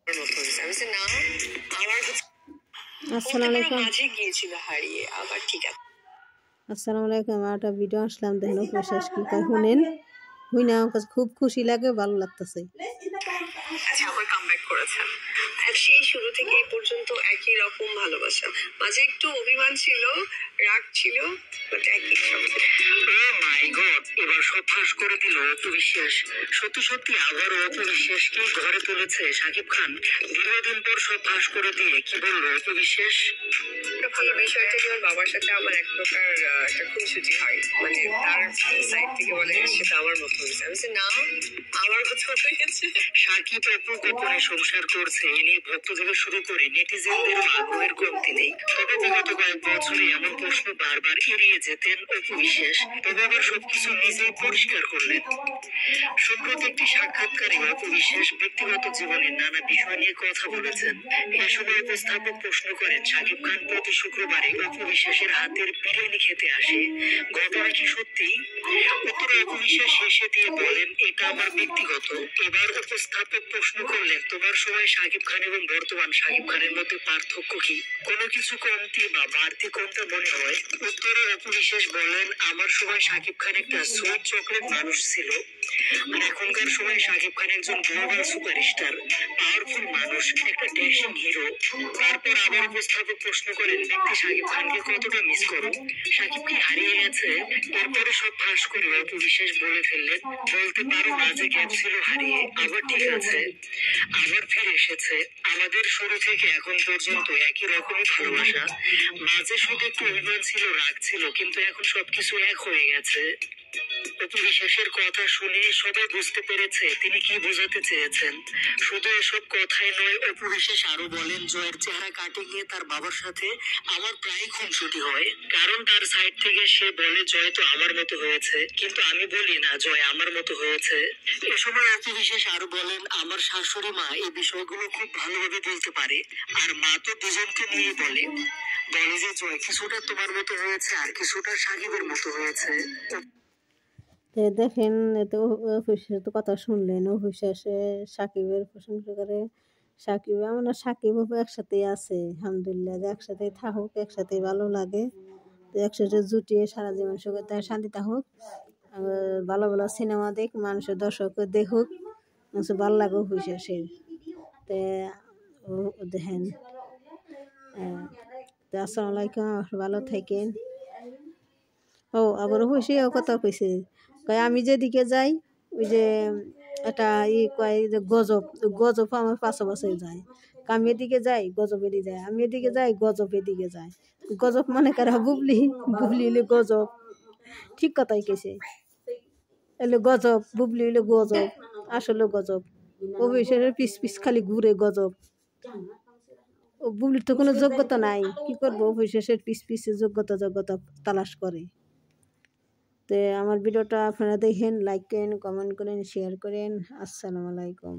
আসসালামু আলাইকুম। আসসালামু আলাইকুম। একটা ভিডিও আসলাম, দেখেন উপবিশ্বাস কি কয় শুনেন। হুই না, আমার খুব খুশি লাগে, ভালো লাগতেছে। আচ্ছা, আবার কামব্যাক করেছেন। সেই শুরু থেকে এই পর্যন্ত একই রকম ভালোবাসা, মাঝে একটু অভিমান ছিল, রাগ ছিল, বাট একই সব। ও মাই গড, এবার সব ফাঁস করে দিল অপু বিশ্বাস। সত্যি সত্যি আবারও অপু বিশ্বাসকে ঘরে তুলেছে শাকিব খান। দীর্ঘদিন পর সব ফাঁস করে দিয়ে কি বললো অপু বিশ্বাস? ভালো বিষয়টা কি, ওর বাবার সাথে আমার এক প্রকার একটা খুনসুটি হয়, মানে তার সাইড থেকে বলে সেটা আমার মতো হয়েছে। আমি বলছি না, আমার মতো হয়েছে। শাকিব অপু গোপনে সংসার করছে এ নিয়ে ভক্ত থেকে শুরু করে নেটিজেনদেরও আগ্রহের কমতি নেই। তবে বিগত কয়েক বছরে এমন প্রশ্ন বারবার এড়িয়ে যেতেন অপু বিশ্বাস, তবে আবার সবকিছু নিজেই পরিষ্কার করলেন। সম্প্রতি একটি সাক্ষাৎকারে অপু বিশ্বাস ব্যক্তিগত জীবনের নানা বিষয় নিয়ে কথা বলেছেন। এ সময় উপস্থাপক প্রশ্ন করেন, শাকিব খান প্রতি শুক্রবারে অপু বিশ্বাসের হাতের বিরিয়ানি খেতে আসে, ঘটনা কি সত্যি? উত্তরে অপু বিশ্বাস হেসে দিয়ে বলেন, এটা আমার ব্যক্তিগত। এবার উপস্থাপক প্রশ্ন করলেন, তোমার সময় শাকিব খান এবং বর্তমান শাকিব খানের মধ্যে পার্থক্য কি? কোনো কিছু কমতি বা বাড়তি কোনটা মনে হয়? উত্তরে অপু বিশ্বাস বলেন, আমার সময় শাকিব খান একটা সুইট চকলেট মানুষ ছিল, আর এখনকার সময় শাকিব খান একজন গ্লোবাল সুপারস্টার, পাওয়ারফুল মানুষ, একটা ড্যাশিং হিরো। তারপর আবার উপস্থাপক প্রশ্ন করেন, ব্যক্তি শাকিব খানকে কতটা মিস করো? শাকিব কি হারিয়ে গেছে? এরপরে সব ফাঁস করে অপু বিশ্বাস বলে ফেললেন, বলতে পারো মাঝে গ্যাপ ছিল, হারিয়ে আবার ঠিক আছে, আবার ফিরে এসেছে। আমাদের শুরু থেকে এখন পর্যন্ত একই রকমই ভালোবাসা, মাঝে শুধু একটু অভিমান ছিল, রাগ ছিল, কিন্তু এখন সবকিছু এক হয়ে গেছে। অপু বিশ্বাসের কথা শুনে সবাই বুঝতে পেরেছে তিনি কি বোঝাতে চেয়েছেন। শুধু এসব কথাই নয়, অপু বিশ্বাস আরো বলেন, জয়ের চেহারা কাটিং নিয়ে তার বাবার সাথে আমার প্রায় খুনসুটি হয়, কারণ তার সাইড থেকে সে বলে জয় তো আমার মতো হয়েছে, কিন্তু আমি বলি না জয় আমার মতো হয়েছে। এ সময় অপু বিশ্বাস আরো বলেন, আমার শাশুড়ি মা এই বিষয়গুলো খুব ভালোভাবে বলতে পারে, আর মা তো দুজনকে নিয়ে বলে বলে যে জয় কিছুটা তোমার মতো হয়েছে আর কিছুটা সাকিবের মতো হয়েছে। দেখেন, তো অফিসের তো কথা শুনলেন, অফিসে সাকিবের প্রশংসা করে। সাকিব আমরা সাকিব একসাথেই আছে, আলহামদুলিল্লাহ, একসাথে থাকুক, একসাথে ভালো লাগে। তো একসাথে জুটিয়ে সারা জীবন সুখে তার শান্তি থাকুক, ভালো ভালো সিনেমা দেখ, মানুষের দর্শক দেখুক, মানুষের ভালো লাগে অফিসের। তো দেখেন, তো আসসালামু আলাইকুম, ভালো থাকেন। ও আবার অবশ্যই ও কথা কইছে, কয় আমি যেদিকে যাই ওই যে একটা কয় যে গজব, গজব আমার পাশে পাশে যায়। আমি এদিকে যাই গজব এদিকে যায়, আমি এদিকে যাই গজব এদিকে যায়। গজব মানে কারা? বুবলি, বুবলি হইলে গজব, ঠিক কথাই কেছে। এলে গজব, বুবলি হইলে গজব, আসলে গজব। অভিষেকের পিস পিস খালি ঘুরে গজব। ও বুবলির তো কোনো যোগ্যতা নাই, কি করবো? অভিষেকের পিস পিসে যোগ্যতা তালাশ করে। তো আমার ভিডিওটা আপনারা দেখেন, লাইক করেন, কমেন্ট করেন, শেয়ার করেন। আসসালামু আলাইকুম।